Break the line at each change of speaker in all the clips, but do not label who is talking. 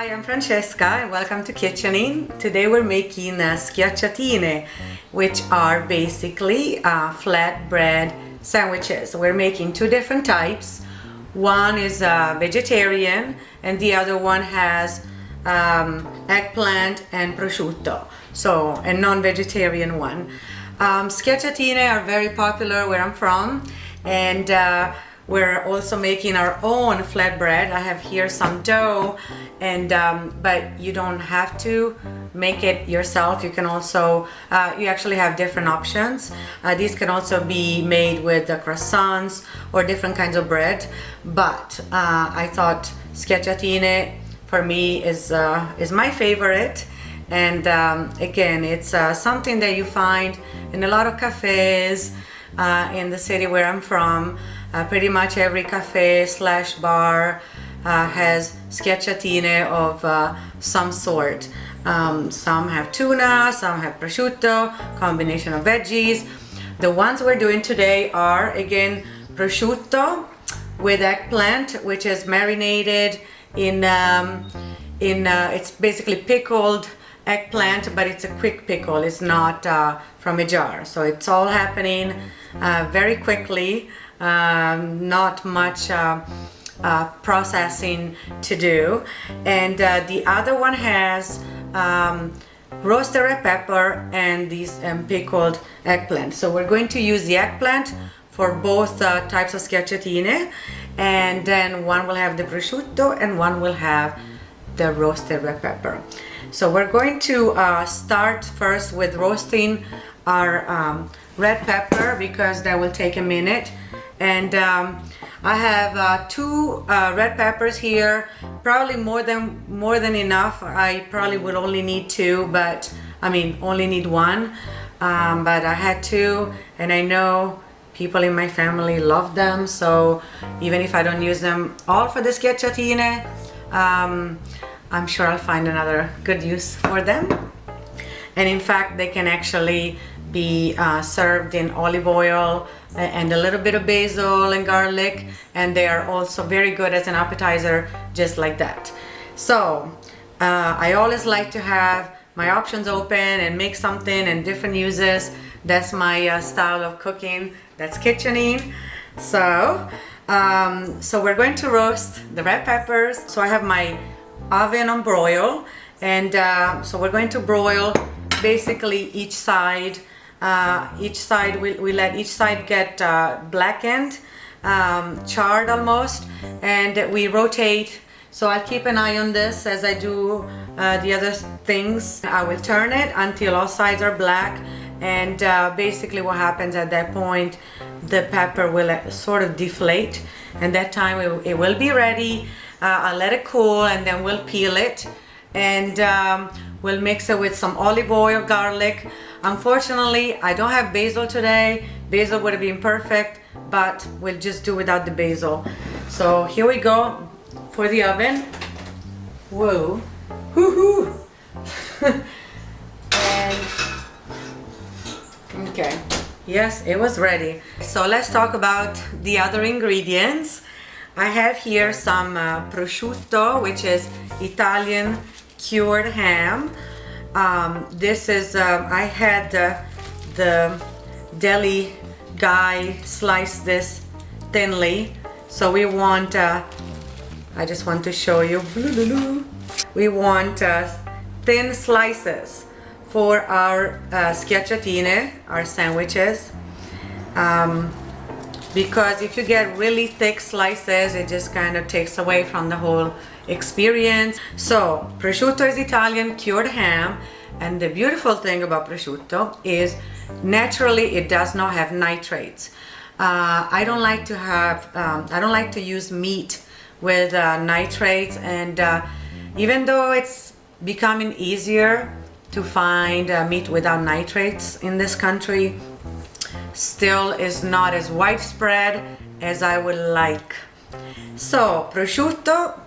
Hi, I'm Francesca and welcome to Schiacciatine. Today we're making schiacciatine, which are basically flatbread sandwiches. We're making two different types. One is vegetarian and the other one has eggplant and prosciutto, so a non-vegetarian one. Schiacciatine are very popular where I'm from, and we're also making our own flatbread. I have here some dough, and but you don't have to make it yourself. You can also, you actually have different options. These can also be made with croissants or different kinds of bread. But I thought schiacciatine for me is my favorite. And again, it's something that you find in a lot of cafes in the city where I'm from. Pretty much every cafe slash bar has schiacciatine of some sort. Some have tuna, some have prosciutto, combination of veggies. The ones we're doing today are, again, prosciutto with eggplant, which is marinated in it's basically pickled eggplant, but it's a quick pickle. It's not from a jar, so it's all happening very quickly. Not much processing to do. And the other one has roasted red pepper and these pickled eggplant. So we're going to use the eggplant for both types of schiacciatine, and then one will have the prosciutto and one will have the roasted red pepper. So we're going to start first with roasting our red pepper, because that will take a minute. And I have two red peppers here, probably more than enough. I probably will only need two, but I mean only need one, but I had two, and I know people in my family love them, so even if I don't use them all for the schiacciatine, I'm sure I'll find another good use for them. And in fact, they can actually be served in olive oil and a little bit of basil and garlic, and they are also very good as an appetizer, just like that. So I always like to have my options open and make something and different uses. That's my style of cooking. That's Schiacciatine. So we're going to roast the red peppers. So I have my oven on broil, and so we're going to broil basically each side. We let each side get blackened, charred almost, and we rotate. So I'll keep an eye on this as I do the other things. I will turn it until all sides are black, and basically what happens at that point, the pepper will sort of deflate, and that time it will be ready. I'll let it cool, and then we'll peel it, and we'll mix it with some olive oil, garlic. Unfortunately, I don't have basil today. Basil would have been perfect, but we'll just do without the basil. So here we go for the oven. Whoa, hoo-hoo. And okay, yes, it was ready. So let's talk about the other ingredients. I have here some prosciutto, which is Italian cured ham. This is, I had the deli guy slice this thinly. So we want, I just want to show you, we want thin slices for our schiacciatine, our sandwiches. Because if you get really thick slices, it just kind of takes away from the whole experience. So prosciutto is Italian cured ham, and the beautiful thing about prosciutto is naturally it does not have nitrates. I don't like to use meat with nitrates, and even though it's becoming easier to find meat without nitrates in this country, still is not as widespread as I would like. So prosciutto,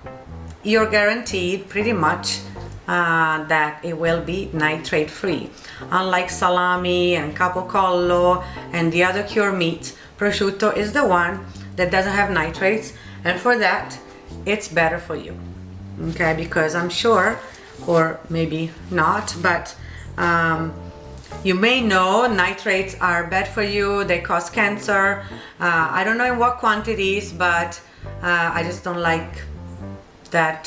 you're guaranteed pretty much that it will be nitrate free. Unlike salami and capocollo and the other cured meats, prosciutto is the one that doesn't have nitrates, and for that it's better for you. okay, because I'm sure, or maybe not, but you may know nitrates are bad for you. They cause cancer. I don't know in what quantities, but I just don't like that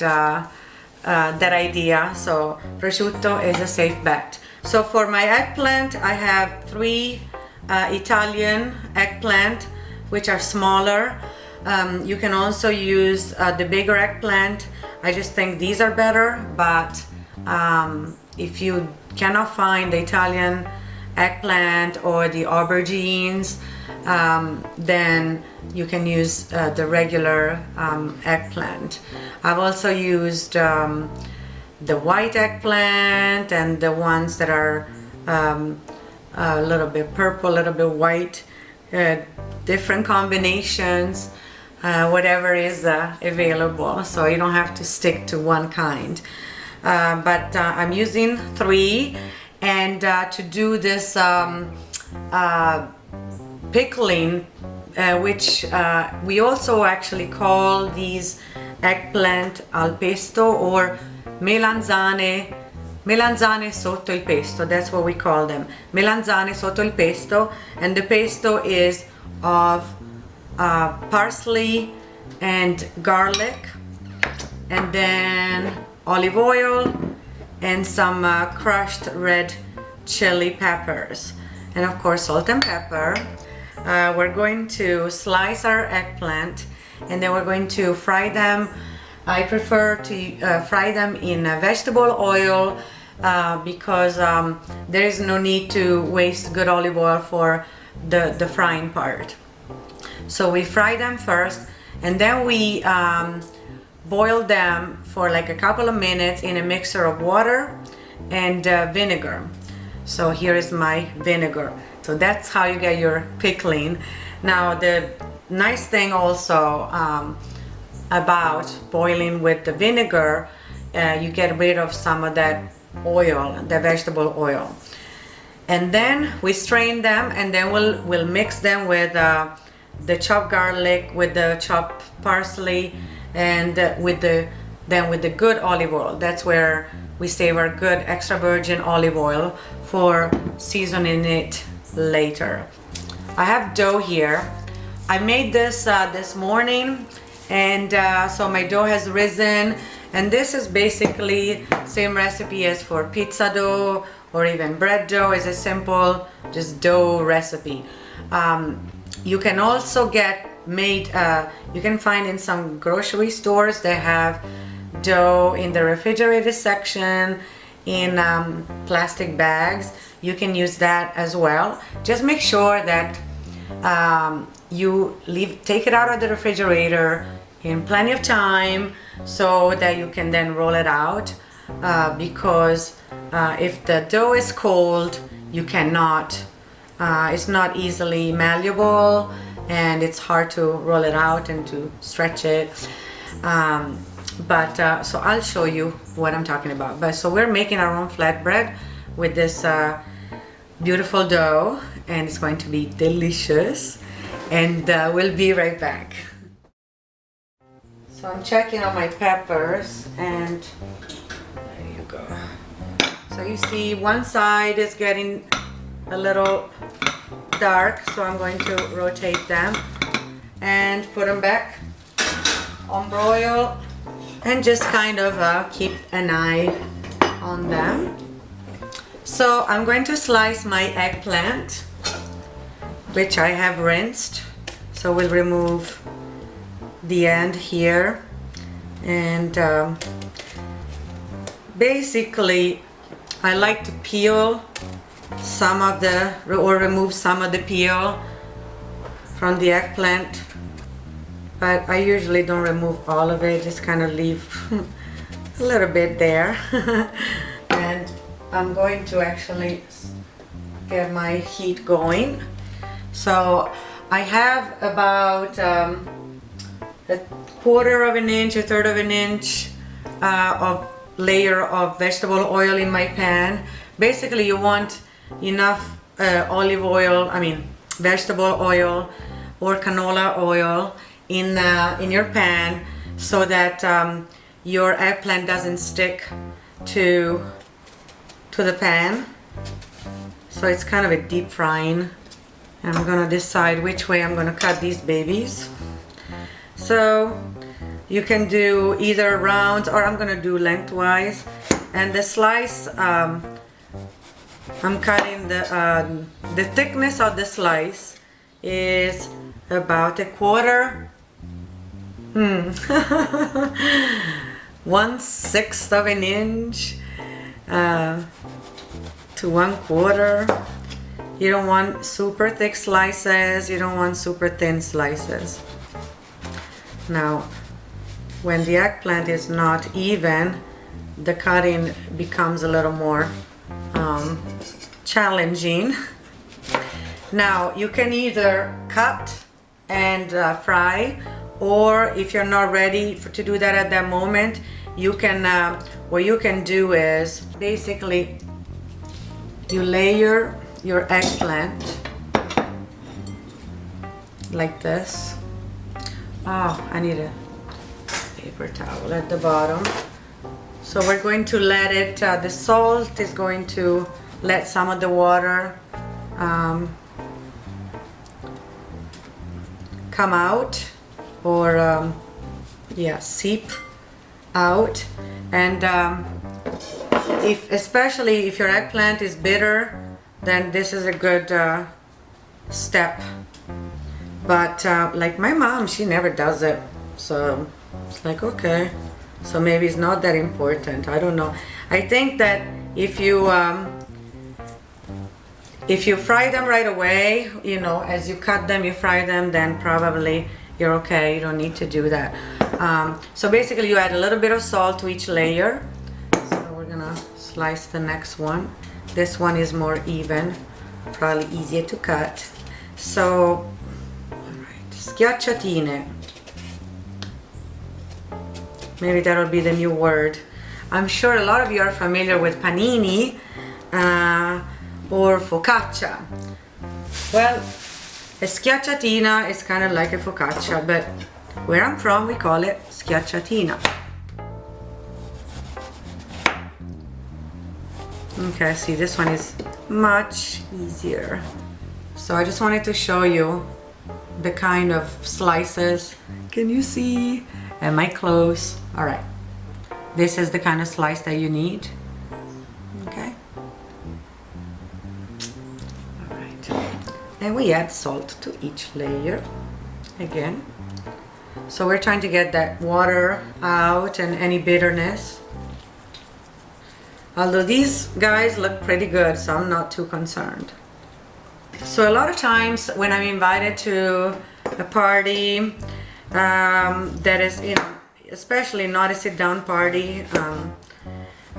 that idea. So prosciutto is a safe bet. So for my eggplant, I have 3 Italian eggplant, which are smaller. You can also use the bigger eggplant. I just think these are better, but if you cannot find the Italian eggplant or the aubergines, then you can use the regular eggplant. I've also used the white eggplant and the ones that are a little bit purple, a little bit white, different combinations, whatever is available, so you don't have to stick to one kind. But I'm using 3, and to do this pickling, which we also actually call these eggplant al pesto or melanzane sotto il pesto. That's what we call them, melanzane sotto il pesto. And the pesto is of parsley and garlic, and then olive oil and some crushed red chili peppers, and of course salt and pepper. We're going to slice our eggplant, and then we're going to fry them. I prefer to fry them in vegetable oil because there is no need to waste good olive oil for the frying part. So we fry them first, and then we boil them for like a couple of minutes in a mixture of water and vinegar. So here is my vinegar. So that's how you get your pickling. Now the nice thing also about boiling with the vinegar, you get rid of some of that oil, the vegetable oil. And then we strain them, and then we'll mix them with the chopped garlic, with the chopped parsley, and with the good olive oil. That's where we save our good extra virgin olive oil for seasoning it later. I have dough here. I made this this morning, and so my dough has risen, and this is basically same recipe as for pizza dough or even bread dough. Is a simple just dough recipe. You can also get made, you can find in some grocery stores they have dough in the refrigerated section in plastic bags. You can use that as well. Just make sure that you take it out of the refrigerator in plenty of time so that you can then roll it out, because if the dough is cold, you cannot, it's not easily malleable, and it's hard to roll it out and to stretch it. So I'll show you what I'm talking about. But so we're making our own flatbread with this beautiful dough, and it's going to be delicious, and we'll be right back. So I'm checking on my peppers, and there you go. So you see one side is getting a little dark, so I'm going to rotate them and put them back on broil, and just kind of keep an eye on them. So I'm going to slice my eggplant, which I have rinsed. So we'll remove the end here, and basically I like to peel some of the, or remove some of the peel from the eggplant, but I usually don't remove all of it, just kind of leave a little bit there. And I'm going to actually get my heat going. So I have about a quarter of an inch, a third of an inch of layer of vegetable oil in my pan. Basically you want enough olive oil, vegetable oil or canola oil in your pan, so that your eggplant doesn't stick to the pan. So it's kind of a deep frying. And I'm gonna decide which way I'm gonna cut these babies. So you can do either round or I'm gonna do lengthwise. And the slice, I'm cutting the thickness of the slice is about 1/4, 1/6 of an inch to 1/4. You don't want super thick slices, you don't want super thin slices. Now, when the eggplant is not even, the cutting becomes a little more challenging. Now, you can either cut and fry, or if you're not ready to do that at that moment, you can, what you can do is basically you layer your eggplant like this. Oh, I need a paper towel at the bottom. So we're going to let it, the salt is going to let some of the water come out, or yeah, seep out. And especially if your eggplant is bitter, then this is a good step. But like my mom, she never does it, so it's like, okay, so maybe it's not that important. I don't know. I think that if you fry them right away, you know, as you cut them, you fry them, then probably you're okay. You don't need to do that. So basically you add a little bit of salt to each layer. So we're gonna slice the next one. This one is more even, probably easier to cut. So, alright, schiacciatine. Maybe that'll be the new word. I'm sure a lot of you are familiar with panini or focaccia. Well, a schiacciatina is kind of like a focaccia, but where I'm from we call it schiacciatina. Okay, see, this one is much easier. So I just wanted to show you the kind of slices. Can you see? Am I close? All right. This is the kind of slice that you need. Okay. All right. And we add salt to each layer again. So we're trying to get that water out and any bitterness. Although these guys look pretty good, so I'm not too concerned. So a lot of times when I'm invited to a party that is, you know, especially not a sit-down party,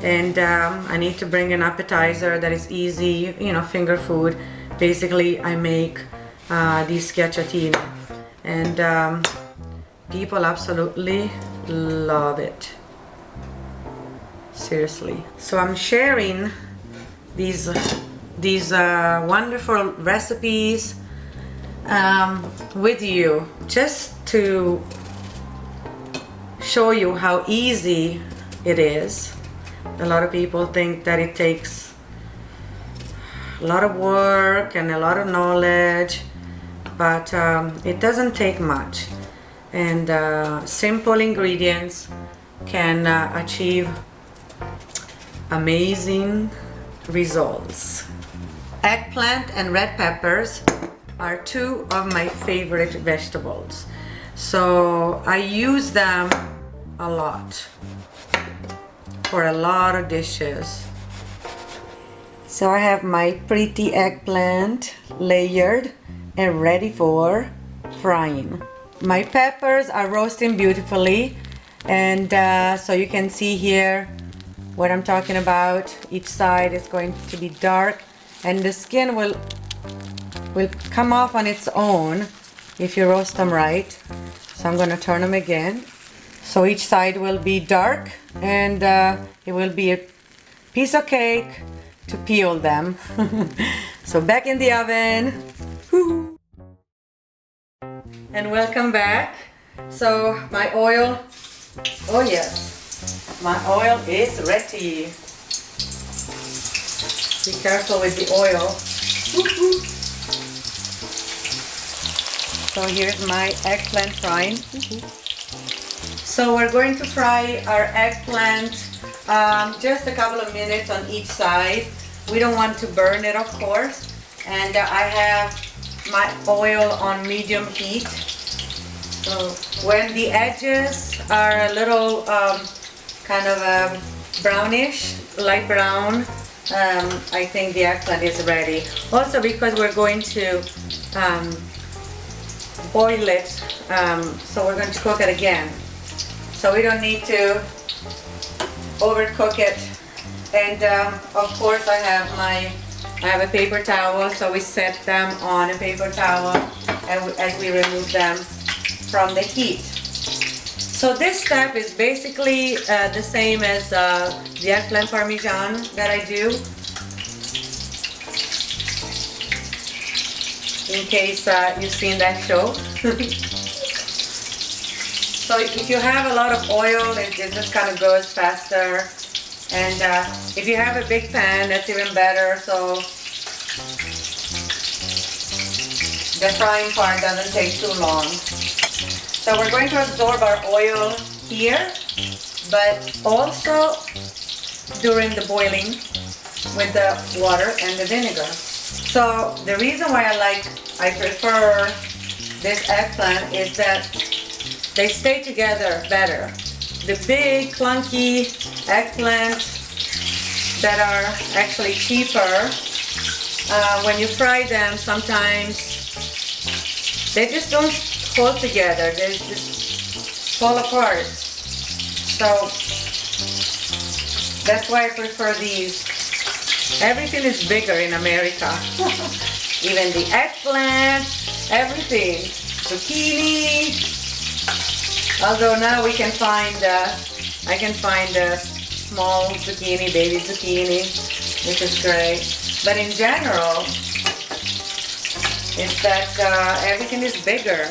and I need to bring an appetizer that is easy, you know, finger food. Basically, I make these schiacciatine, and people absolutely love it. Seriously. So I'm sharing these wonderful recipes with you, just to show you how easy it is. A lot of people think that it takes a lot of work and a lot of knowledge, but it doesn't take much, and simple ingredients can achieve amazing results. Eggplant and red peppers are two of my favorite vegetables, so I use them a lot for a lot of dishes. So I have my pretty eggplant layered and ready for frying. My peppers are roasting beautifully, and so you can see here what I'm talking about. Each side is going to be dark, and the skin will come off on its own if you roast them right. So I'm going to turn them again. So each side will be dark, and it will be a piece of cake to peel them. So back in the oven. Woo. And welcome back. So my oil, oh yes, My oil is ready. Be careful with the oil. So here's my eggplant frying. So we're going to fry our eggplant just a couple of minutes on each side. We don't want to burn it, of course. And I have my oil on medium heat. So when the edges are a little kind of brownish, light brown, I think the eggplant is ready. Also because we're going to boil it, so we're going to cook it again. So we don't need to overcook it. And of course I have a paper towel, so we set them on a paper towel as we remove them from the heat. So this step is basically the same as the eggplant parmesan that I do. In case you've seen that show. So if you have a lot of oil, it just kind of goes faster. And if you have a big pan, that's even better. So the frying part doesn't take too long. So we're going to absorb our oil here, but also during the boiling with the water and the vinegar. So the reason why I prefer this eggplant is that they stay together better. The big clunky eggplant that are actually cheaper, when you fry them sometimes they just don't hold together, they just fall apart. So that's why I prefer these. Everything is bigger in America. Even the eggplant, everything. Zucchini. Although now we can find, I can find a small zucchini, baby zucchini, which is great. But in general, it's that everything is bigger.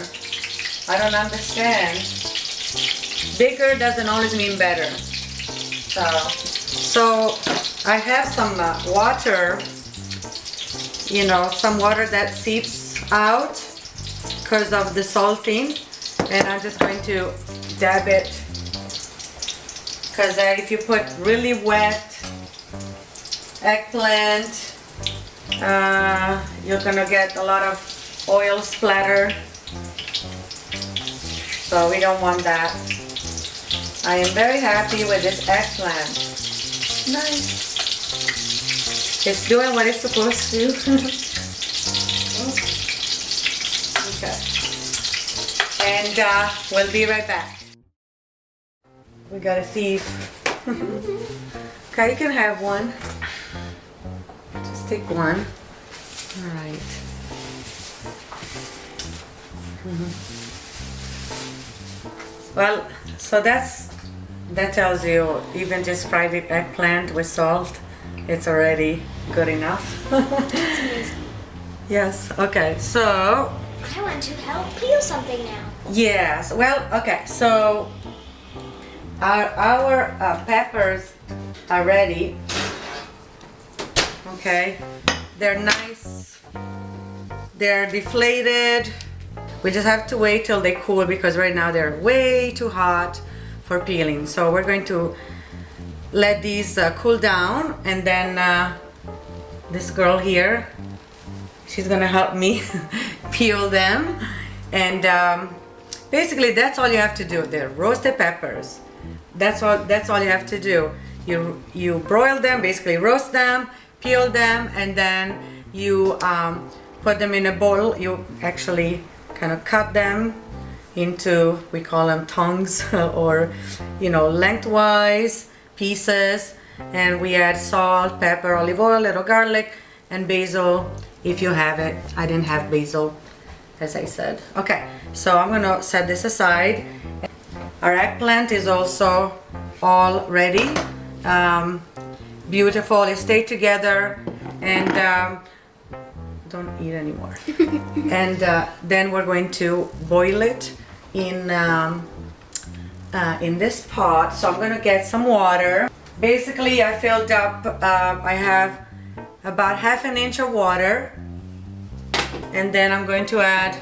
I don't understand. Bigger doesn't always mean better. So I have some water, you know, some water that seeps out because of the salting, and I'm just going to dab it, because if you put really wet eggplant, you're gonna get a lot of oil splatter, so we don't want that. I am very happy with this eggplant. Nice. It's doing what it's supposed to. Okay. And we'll be right back. We got a thief. Okay, you can have one. Just take one. All right. Well, so that tells you even just fried eggplant with salt, it's already good enough.
That's amazing.
Yes. Okay. So.
I want to help peel something now.
Yes. Well. Okay. So our peppers are ready. Okay. They're nice. They're deflated. We just have to wait till they cool, because right now they're way too hot for peeling. So we're going to let these cool down, and then this girl here, she's gonna help me peel them. And basically that's all you have to do. They're roasted peppers. That's all you have to do. You broil them, basically roast them, peel them, and then you put them in a bowl. You actually kind of cut them into, we call them tongues, or lengthwise pieces, and we add salt, pepper, olive oil, little garlic, and basil if you have it. I didn't have basil, as I said. Okay, so I'm gonna set this aside. Our eggplant is also all ready. Beautiful. It stayed together, and don't eat anymore. And then we're going to boil it in in this pot. So I'm gonna get some water. Basically, I filled up, I have about half an inch of water, and then I'm going to add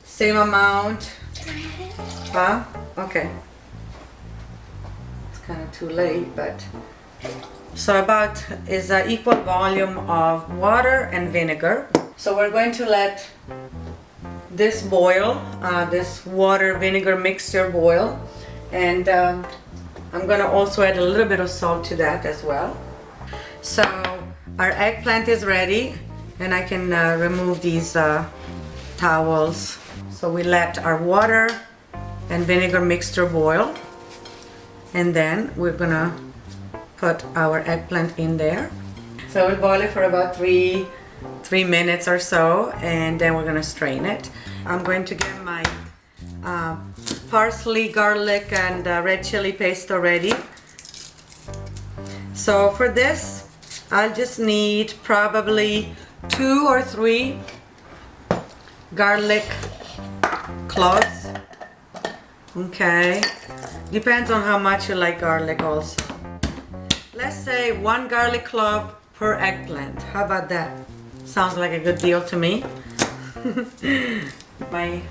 same amount.
Can I have it?
Huh? Okay. It's kind of too late, but so about is an equal volume of water and vinegar. So we're going to let this boil, this water vinegar mixture boil, and I'm gonna also add a little bit of salt to that as well. So our eggplant is ready, and I can remove these towels. So we let our water and vinegar mixture boil, and then we're gonna put our eggplant in there. So we'll boil it for about three minutes or so, and then we're gonna strain it. I'm going to get my parsley, garlic, and red chili paste ready. So for this, I'll just need probably 2 or 3 garlic cloves. Okay, depends on how much you like garlic also. Let's say 1 garlic clove per eggplant. How about that? Sounds like a good deal to me. My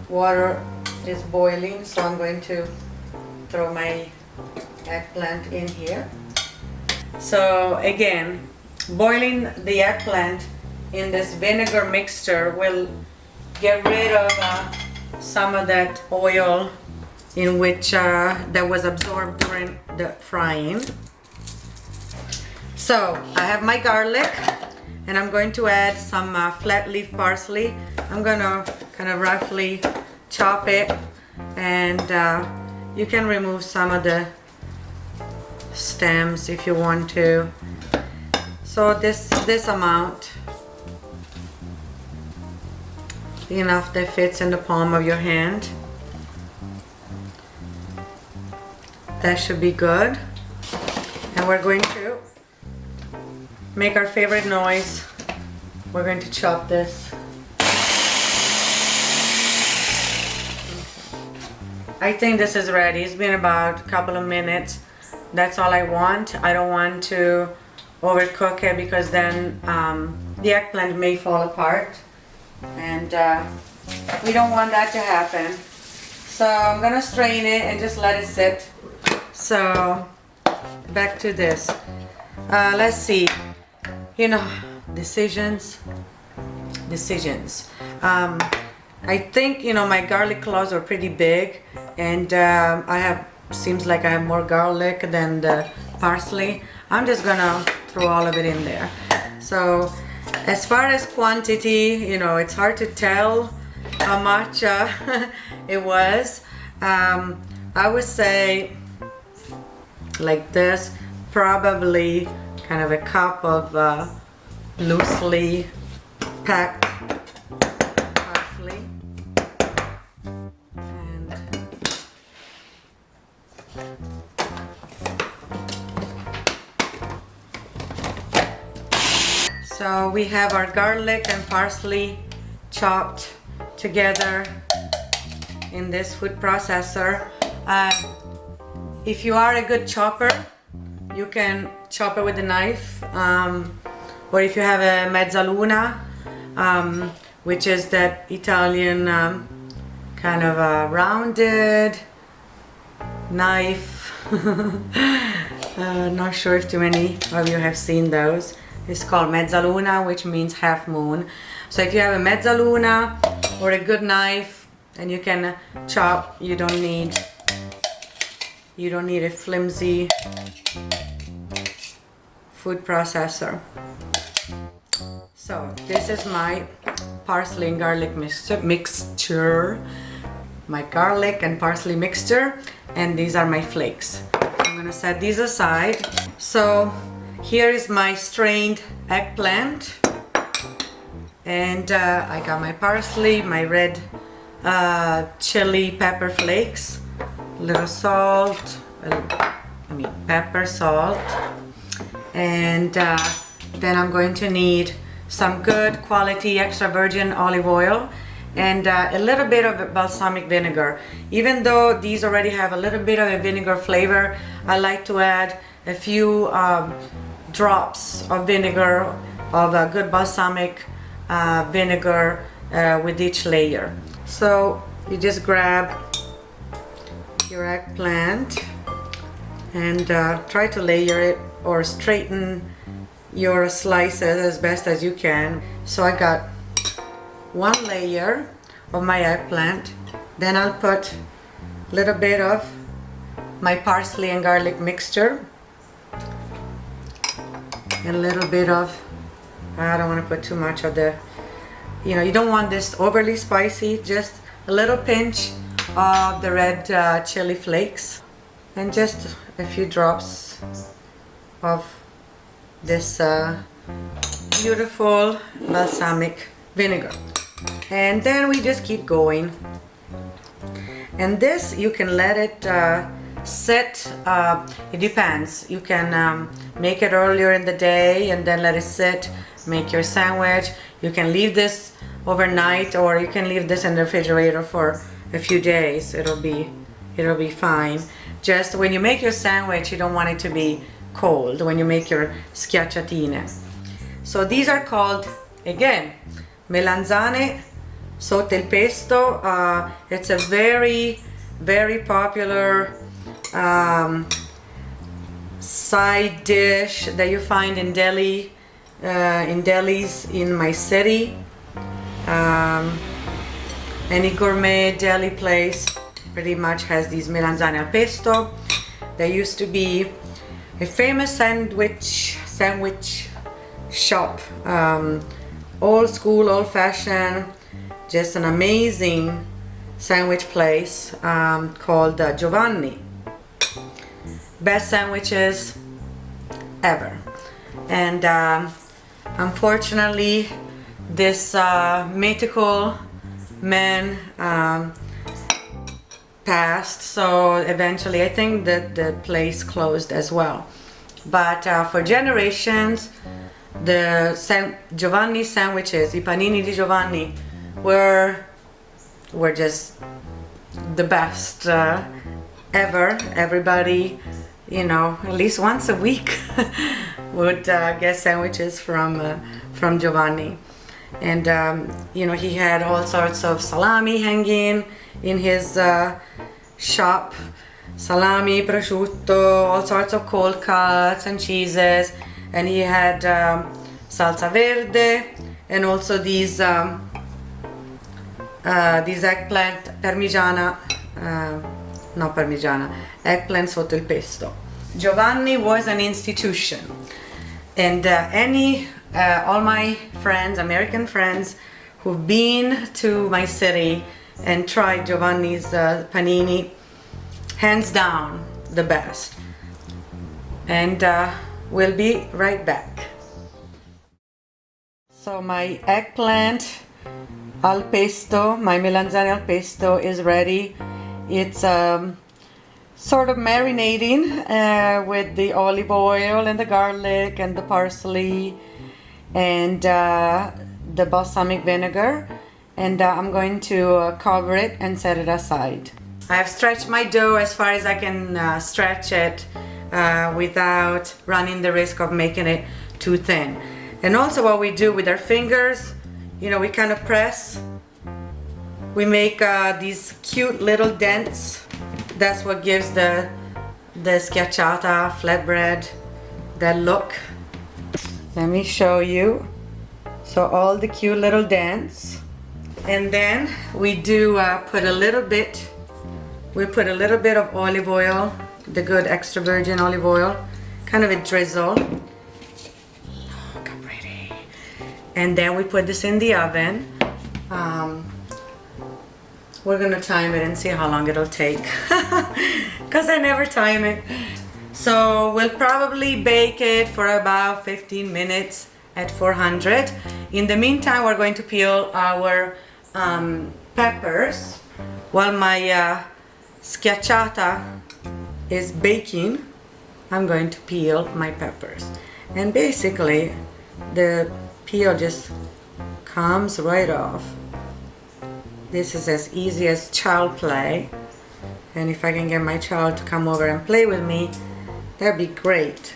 water is boiling, so I'm going to throw my eggplant in here. So again, boiling the eggplant in this vinegar mixture will get rid of some of that oil in which that was absorbed during the frying. So I have my garlic, and I'm going to add some flat leaf parsley. I'm gonna kind of roughly chop it, and you can remove some of the stems if you want to. So this amount, enough that fits in the palm of your hand. That should be good. And we're going to make our favorite noise. We're going to chop this. I think this is ready. It's been about a couple of minutes. That's all I want. I don't want to overcook it, because then the eggplant may fall apart, and we don't want that to happen. So I'm gonna strain it and just let it sit. So back to this. Let's see. You know, decisions. I think, you know, my garlic cloves are pretty big, and seems like I have more garlic than the parsley. I'm just gonna throw all of it in there. So as far as quantity, you know, it's hard to tell how much it was. I would say like this, probably kind of a cup of loosely packed parsley. And so we have our garlic and parsley chopped together in this food processor. If you are a good chopper, you can chop it with a knife, or if you have a mezzaluna, which is that Italian kind of a rounded knife. Not sure if too many of you have seen those. It's called mezzaluna, which means half moon. So if you have a mezzaluna or a good knife, and you can chop, you don't need a flimsy food processor. So this is my parsley and garlic mixture, my garlic and parsley mixture, and these are my flakes. I'm gonna set these aside. So here is my strained eggplant, and I got my parsley, my red chili pepper flakes, a little salt, pepper, salt, and then I'm going to need some good quality extra virgin olive oil, and a little bit of balsamic vinegar. Even though these already have a little bit of a vinegar flavor, I like to add a few drops of vinegar, of a good balsamic vinegar with each layer. So you just grab your eggplant and try to layer it or straighten your slices as best as you can. So I got one layer of my eggplant, then I'll put a little bit of my parsley and garlic mixture, and a little bit of, I don't want to put too much of the, you don't want this overly spicy, just a little pinch of the red chili flakes, and just a few drops of this beautiful balsamic vinegar. And then we just keep going. And this, you can let it sit, it depends. You can make it earlier in the day and then let it sit, make your sandwich. You can leave this overnight, or you can leave this in the refrigerator for a few days. It'll be fine. Just when you make your sandwich, you don't want it to be cold when you make your schiacciatine. So these are called, again, melanzane sotto il pesto. It's a very, very popular side dish that you find in Delhi, in delis in my city. Any gourmet deli place pretty much has these melanzane al pesto. There used to be a famous sandwich shop, old school, old fashioned, just an amazing sandwich place called Giovanni. Best sandwiches ever. And unfortunately, this mythical man passed, so eventually I think that the place closed as well. But for generations, the Giovanni sandwiches, I panini di Giovanni, were just the best ever. Everybody, at least once a week would get sandwiches from Giovanni. And he had all sorts of salami hanging in his shop, salami, prosciutto, all sorts of cold cuts and cheeses, and he had salsa verde, and also these eggplant eggplant sotto il pesto. Giovanni was an institution, and all my friends, American friends, who've been to my city and tried Giovanni's panini, hands down the best. And we'll be right back. So my eggplant al pesto, my melanzane al pesto is ready. It's sort of marinating with the olive oil and the garlic and the parsley and the balsamic vinegar, and I'm going to cover it and set it aside. I've stretched my dough as far as I can stretch it without running the risk of making it too thin. And also what we do with our fingers, we kind of press, we make these cute little dents. That's what gives the schiacciata flatbread that look. Let me show you. So all the cute little dents, and then we do put a little bit of olive oil, the good extra virgin olive oil, kind of a drizzle. Look how pretty. And then we put this in the oven. We're gonna time it and see how long it'll take, because I never time it. So we'll probably bake it for about 15 minutes at 400. In the meantime, we're going to peel our peppers while my schiacciata is baking. I'm going to peel my peppers, and basically the peel just comes right off. This is as easy as child play. And if I can get my child to come over and play with me, that'd be great.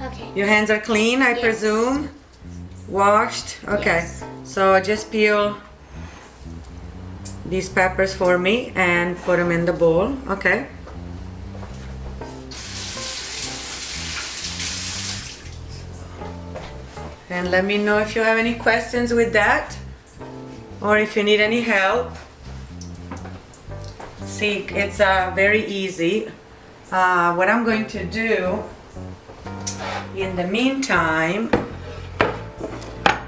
Okay.
Your hands are clean, I
Yes.
presume? Washed? Okay.
Yes.
So just peel these peppers for me and put them in the bowl. Okay. And let me know if you have any questions with that or if you need any help. See, it's very easy. What I'm going to do in the meantime,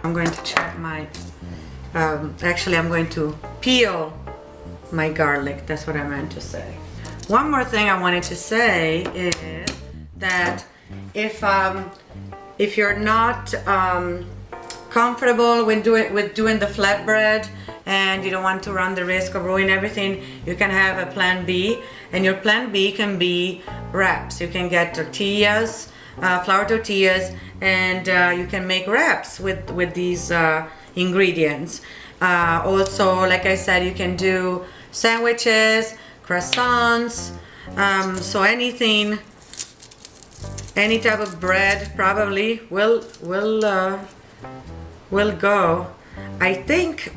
I'm going to check my, actually I'm going to peel my garlic. That's what I meant to say. One more thing I wanted to say is that if you're not comfortable with doing the flatbread and you don't want to run the risk of ruining everything, you can have a plan B, and your plan B can be wraps. You can get tortillas, flour tortillas, and you can make wraps with these ingredients. Also, like I said, you can do sandwiches, croissants, so anything, any type of bread probably will go. I think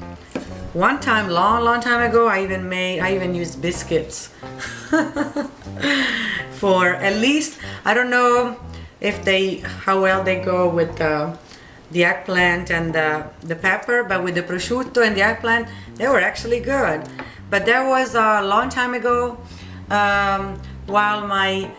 one time, long time ago, I even used biscuits for at least, I don't know if how well they go with the eggplant and the pepper, but with the prosciutto and the eggplant, they were actually good. But that was a long time ago, while my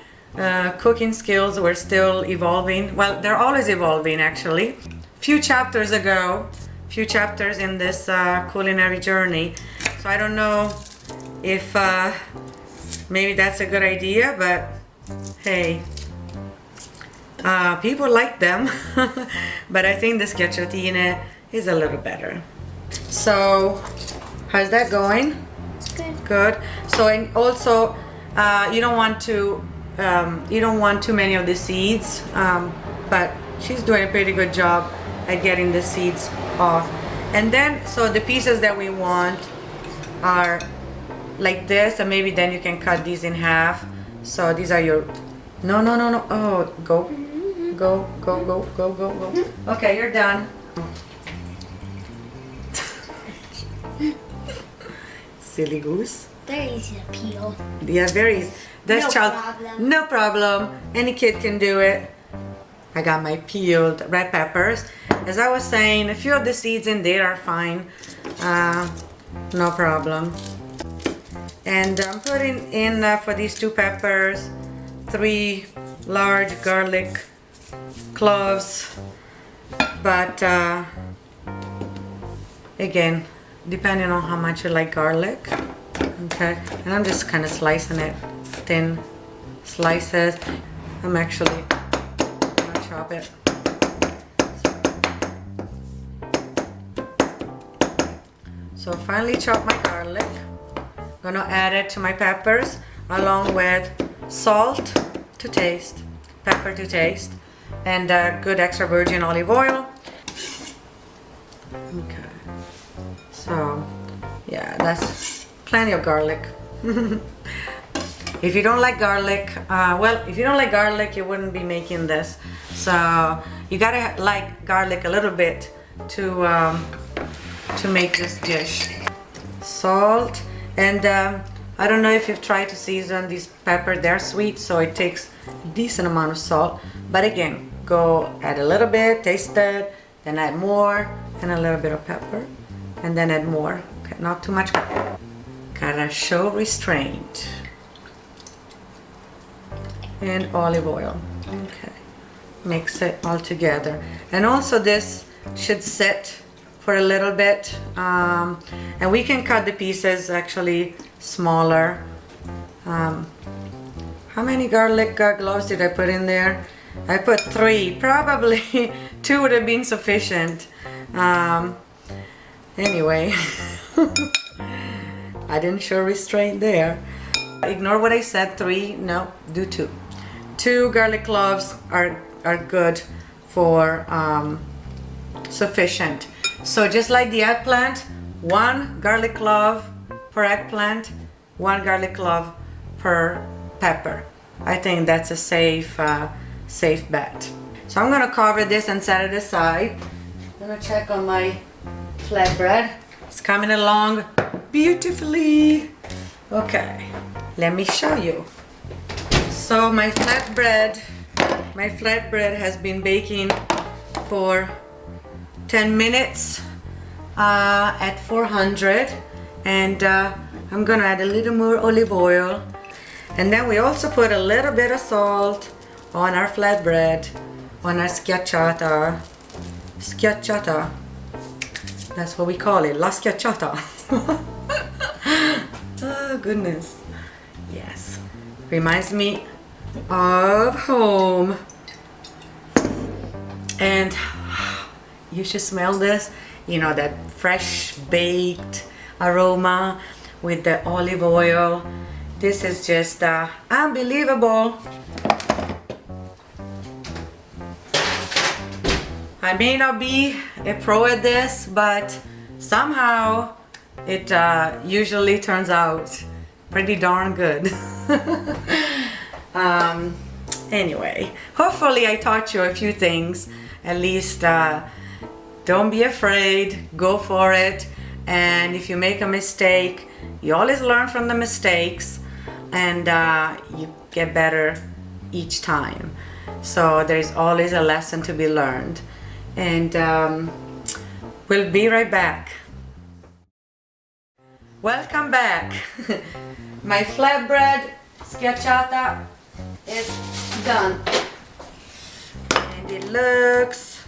cooking skills were still evolving. Well, they're always evolving actually. Few chapters in this culinary journey. So I don't know if maybe that's a good idea, but hey, people like them. But I think the schiacciatine is a little better. So how's that going?
It's good.
Good. So, and also you don't want too many of the seeds, but she's doing a pretty good job at getting the seeds off. And then, so the pieces that we want are like this, and maybe then you can cut these in half. So these are your, no. Oh, go. Okay, you're done. Silly goose.
They're easy to peel.
Yeah, very easy.
No problem.
No problem. Any kid can do it. I got my peeled red peppers. As I was saying, a few of the seeds in there are fine. No problem. And I'm putting in for these two peppers 3 large garlic cloves. But again, depending on how much you like garlic. Okay, and I'm just kind of slicing it thin slices. I'm actually gonna chop it. So finally chop my garlic. Gonna add it to my peppers along with salt to taste, pepper to taste, and good extra virgin olive oil. Okay. So yeah, that's plenty of garlic. If you don't like garlic, if you don't like garlic, you wouldn't be making this. So you gotta like garlic a little bit to make this dish. Salt, and I don't know if you've tried to season these peppers. They're sweet, so it takes a decent amount of salt. But again, go add a little bit, taste it, then add more, and a little bit of pepper, and then add more. Okay, not too much pepper. Gotta show restraint. And olive oil. Okay, mix it all together. And also this should sit for a little bit, and we can cut the pieces actually smaller. How many garlic cloves did I put in there? I put 3. Probably 2 would have been sufficient. Anyway, I didn't show restraint there. Ignore what I said. 3, no, do 2. 2 garlic cloves are good for sufficient. So just like the eggplant, 1 garlic clove per eggplant, 1 garlic clove per pepper. I think that's a safe bet. So I'm gonna cover this and set it aside. I'm gonna check on my flatbread. It's coming along beautifully. Okay, let me show you. So my flatbread has been baking for 10 minutes at 400, and I'm gonna add a little more olive oil, and then we also put a little bit of salt on our flatbread, on our schiacciata. That's what we call it, la schiacciata. Oh goodness, yes, reminds me of home. And you should smell this, you know, that fresh baked aroma with the olive oil. This is just unbelievable. I may not be a pro at this, but somehow it usually turns out pretty darn good. Anyway, hopefully I taught you a few things. At least don't be afraid, go for it. And if you make a mistake, you always learn from the mistakes, and you get better each time. So there is always a lesson to be learned. And we'll be right back. Welcome back. My flatbread schiacciata is done, and it looks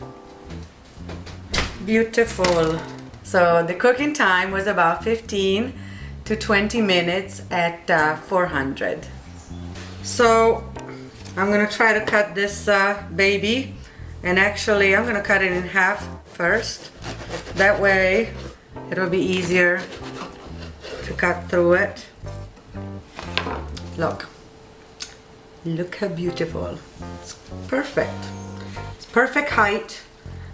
beautiful. So the cooking time was about 15 to 20 minutes at 400. So I'm gonna try to cut this baby, and actually I'm gonna cut it in half first. That way it'll be easier to cut through it. Look how beautiful. It's perfect. It's perfect height.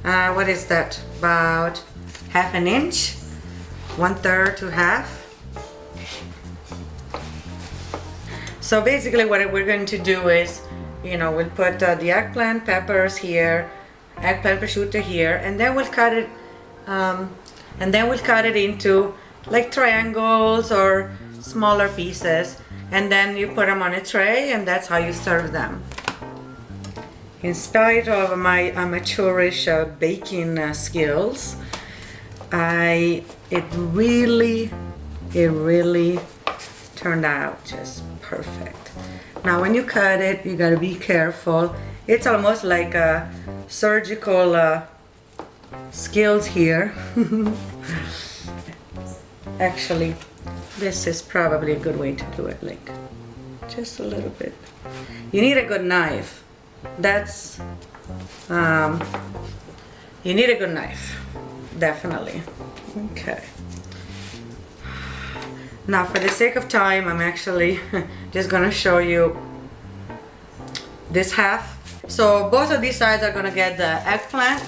What is that? About half an inch, 1/3 to half. So basically what we're going to do is, you know, we'll put the eggplant peppers here, eggplant prosciutto here, and then we'll cut it into like triangles or smaller pieces, and then you put them on a tray, and that's how you serve them. In spite of my amateurish baking skills, it really turned out just perfect. Now when you cut it, you gotta be careful. It's almost like a surgical skills here. Actually, this is probably a good way to do it, like just a little bit. You need a good knife. That's you need a good knife, definitely. Okay, now for the sake of time, I'm actually just gonna show you this half. So both of these sides are gonna get the eggplant.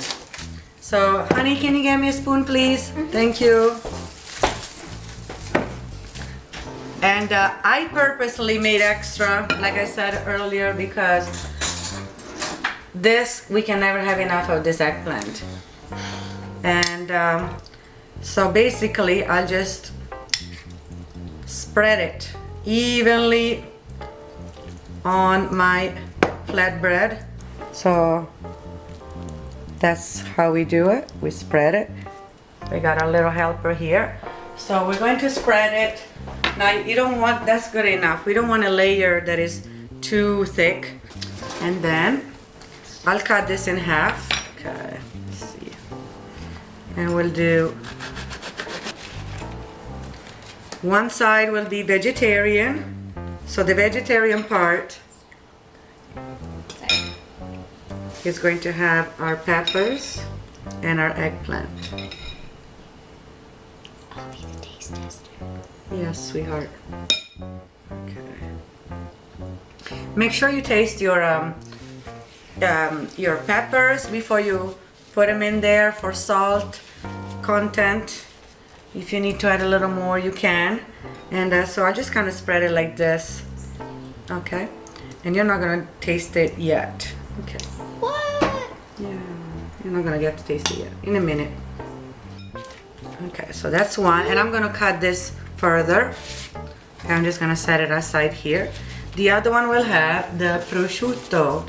So honey, can you get me a spoon please? Thank you. And I purposely made extra, like I said earlier, because we can never have enough of this eggplant. And so basically I'll just spread it evenly on my flatbread. So that's how we do it. We spread it. We got our little helper here. So we're going to spread it. Now you don't want, that's good enough. We don't want a layer that is too thick. And then I'll cut this in half. Okay, let's see. And we'll do, one side will be vegetarian. So the vegetarian part is going to have our peppers and our eggplant.
I'll be the taste tester.
Yes, sweetheart. Okay. Make sure you taste your peppers before you put them in there for salt content. If you need to add a little more, you can. And so I just kind of spread it like this. Okay. And you're not gonna taste it yet. Okay.
What?
Yeah, you're not gonna get to taste it yet. In a minute. Okay, so that's one. And I'm gonna cut this further. Okay, I'm just gonna set it aside here. The other one will have the prosciutto.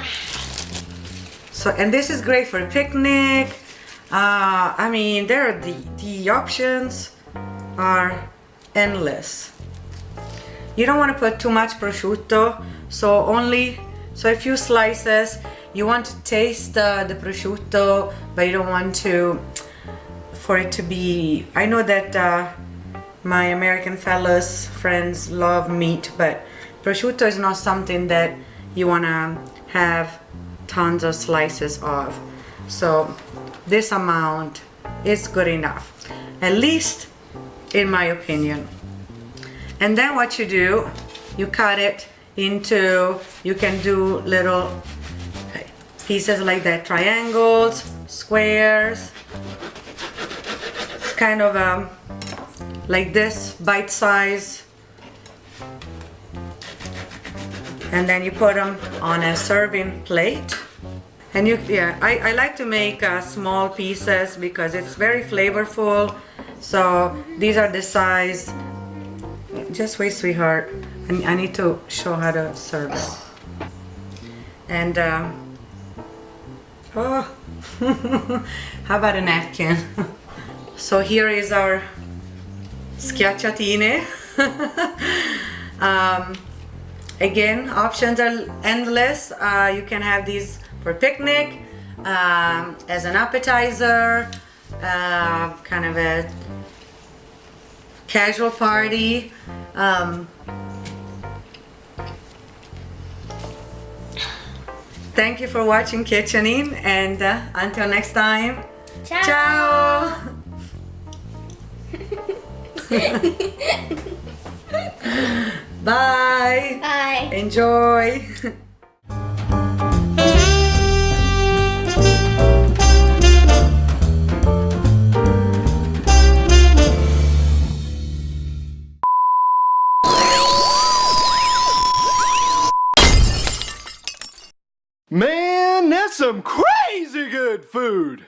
So, and this is great for a picnic. I mean, the options are endless. You don't want to put too much prosciutto, so a few slices. You want to taste the prosciutto, but you don't want for it to be. I know that my American fellows, friends love meat, but prosciutto is not something that you want to have tons of slices of. So this amount is good enough, at least in my opinion. And then what you do, you cut it into, you can do little pieces like that, triangles, squares. It's kind of like this, bite size. And then you put them on a serving plate. And I like to make small pieces because it's very flavorful. So these are the size. Just wait, sweetheart. I need to show how to serve it. And oh, how about a napkin? So here is our schiacciatine. Again, options are endless. You can have these for picnic, as an appetizer, kind of a casual party. Thank you for watching Kitchening, and until next time,
Ciao.
ciao. Bye.
Bye.
Enjoy.
Man, that's some crazy good food!